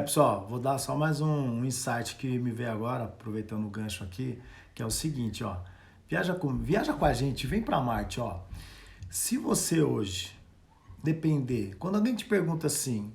Pessoal, vou dar só mais um insight que me veio agora, aproveitando o gancho aqui, que é o seguinte, ó. Viaja com a gente, vem para Marte, ó. Se você hoje depender, quando alguém te pergunta assim,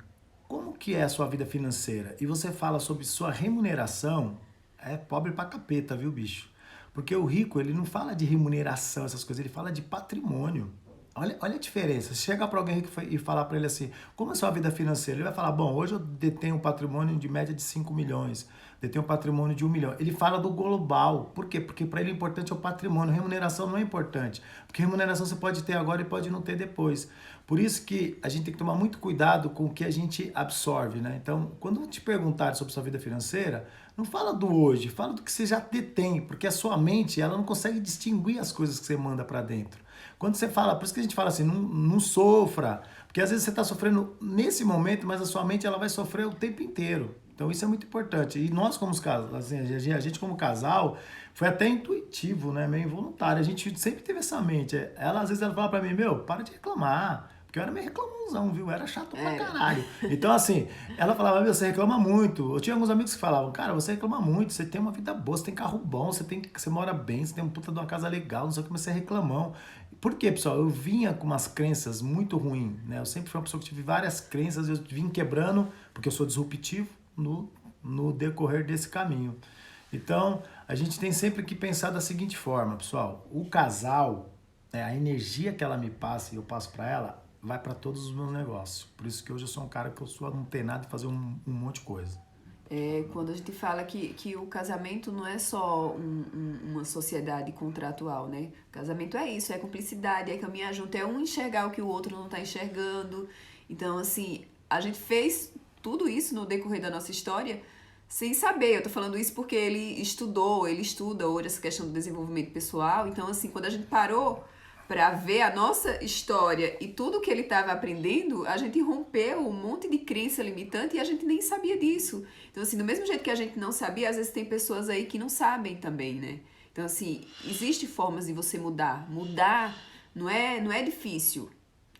como que é a sua vida financeira? E você fala sobre sua remuneração, é pobre pra capeta, viu, bicho? Porque o rico, ele não fala de remuneração, essas coisas, ele fala de patrimônio. Olha a diferença. Se chegar para alguém rico e falar para ele assim, como é a sua vida financeira? Ele vai falar, bom, hoje eu detenho um patrimônio de média de 5 milhões, detenho um patrimônio de 1 milhão. Ele fala do global. Por quê? Porque para ele o importante é o patrimônio. Remuneração não é importante. Porque remuneração você pode ter agora e pode não ter depois. Por isso que a gente tem que tomar muito cuidado com o que a gente absorve, né? Então, quando te perguntar sobre sua vida financeira, não fala do hoje, fala do que você já detém, porque a sua mente, ela não consegue distinguir as coisas que você manda para dentro. Quando você fala, por isso que a gente fala assim, não sofra, porque às vezes você está sofrendo nesse momento, mas a sua mente ela vai sofrer o tempo inteiro. Então isso é muito importante. E nós como casal, assim, a gente como casal, foi até intuitivo, né, meio involuntário. A gente sempre teve essa mente. Ela às vezes ela fala para mim, meu, para de reclamar. Porque eu era meio reclamãozão, viu? Eu era chato pra Era. caralho. Então, assim, ela falava, meu, você reclama muito. Eu tinha alguns amigos que falavam, cara, você reclama muito, você tem uma vida boa, você tem carro bom, você mora bem, você tem um puta de uma casa legal, não sei o que, mas você é reclamão. Por quê, pessoal? Eu vinha com umas crenças muito ruins, né? Eu sempre fui uma pessoa que tive várias crenças, eu vim quebrando, porque eu sou disruptivo no decorrer desse caminho. Então, a gente tem sempre que pensar da seguinte forma, pessoal. O casal, né, a energia que ela me passa e eu passo para ela, vai para todos os meus negócios. Por isso que hoje eu sou um cara que eu sou não tem nada de fazer um monte de coisa. Quando a gente fala que o casamento não é só uma sociedade contratual, né? O casamento é isso, é cumplicidade, é caminhar junto, é um enxergar o que o outro não está enxergando. Então, assim, a gente fez tudo isso no decorrer da nossa história sem saber. Eu tô falando isso porque ele estuda hoje essa questão do desenvolvimento pessoal. Então, assim, quando a gente parou para ver a nossa história e tudo que ele estava aprendendo, a gente rompeu um monte de crença limitante e a gente nem sabia disso. Então, assim, do mesmo jeito que a gente não sabia, às vezes tem pessoas aí que não sabem também, né? Então, assim, existem formas de você mudar. Mudar não é difícil.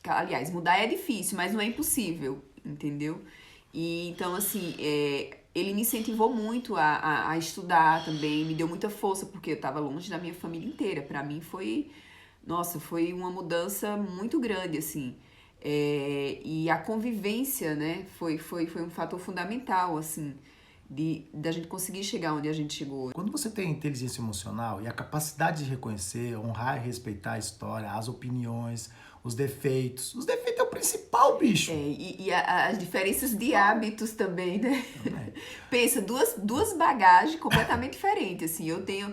Aliás, mudar é difícil, mas não é impossível, entendeu? E então, assim, ele me incentivou muito a estudar também, me deu muita força, porque eu estava longe da minha família inteira. Para mim foi uma mudança muito grande, assim. E a convivência, né, foi um fator fundamental, assim, da gente conseguir chegar onde a gente chegou. Quando você tem inteligência emocional e a capacidade de reconhecer, honrar e respeitar a história, as opiniões, os defeitos é o principal, bicho. As diferenças de hábitos também, né? Também. Pensa, duas bagagens completamente diferentes, assim.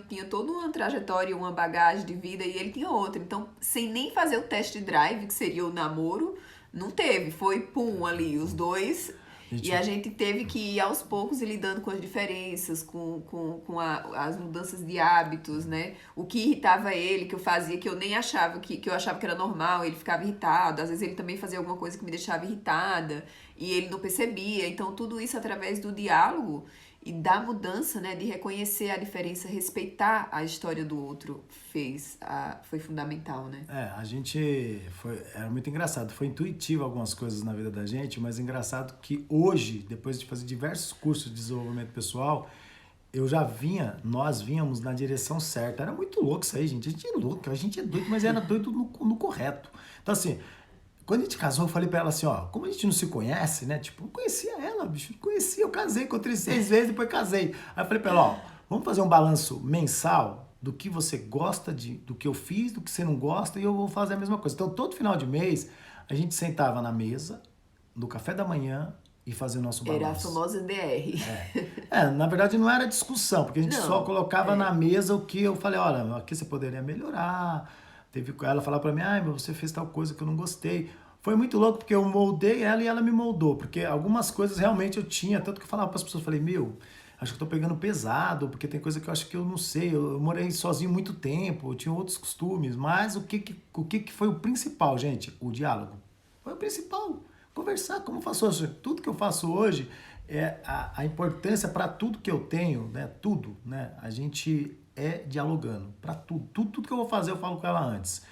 Tinha toda uma trajetória, uma bagagem de vida e ele tinha outra. Então, sem nem fazer o test drive, que seria o namoro, não teve. Foi pum ali, os dois. E Gente, a gente teve que ir aos poucos ir lidando com as diferenças, as mudanças de hábitos, né? O que irritava ele, que eu fazia, que eu nem achava, que eu achava que era normal, ele ficava irritado. Às vezes ele também fazia alguma coisa que me deixava irritada e ele não percebia. Então, tudo isso através do diálogo e da mudança, né? De reconhecer a diferença, respeitar a história do outro, foi fundamental, né? a gente era muito engraçado, foi intuitivo algumas coisas na vida da gente, mas engraçado que hoje, depois de fazer diversos cursos de desenvolvimento pessoal, nós vínhamos na direção certa. Era muito louco isso aí, gente. A gente é louco, a gente é doido, mas era doido no correto. Então, assim, quando a gente casou, eu falei pra ela assim, ó, como a gente não se conhece, né? Tipo, eu conhecia ela, bicho, não conhecia, eu casei, encontrei 6 vezes, depois casei. Aí eu falei pra ela, ó, vamos fazer um balanço mensal do que você gosta do que eu fiz, do que você não gosta, e eu vou fazer a mesma coisa. Então, todo final de mês, a gente sentava na mesa, no café da manhã, e fazia o nosso Era a balanço. famosa DR. Na verdade não era discussão, porque a gente só Não, colocava na mesa o que eu falei, olha, aqui você poderia melhorar. Teve ela falar pra mim, ai, mas você fez tal coisa que eu não gostei. Foi muito louco porque eu moldei ela e ela me moldou, porque algumas coisas realmente eu tinha, tanto que eu falava para as pessoas, falei, meu, acho que eu tô pegando pesado, porque tem coisa que eu acho que eu não sei, eu morei sozinho muito tempo, eu tinha outros costumes, mas o que foi o principal, gente? O diálogo. Foi o principal. Conversar, como eu faço hoje. Tudo que eu faço hoje, a importância para tudo que eu tenho, né? Tudo, né? A gente dialogando. Para tudo. Tudo que eu vou fazer, eu falo com ela antes.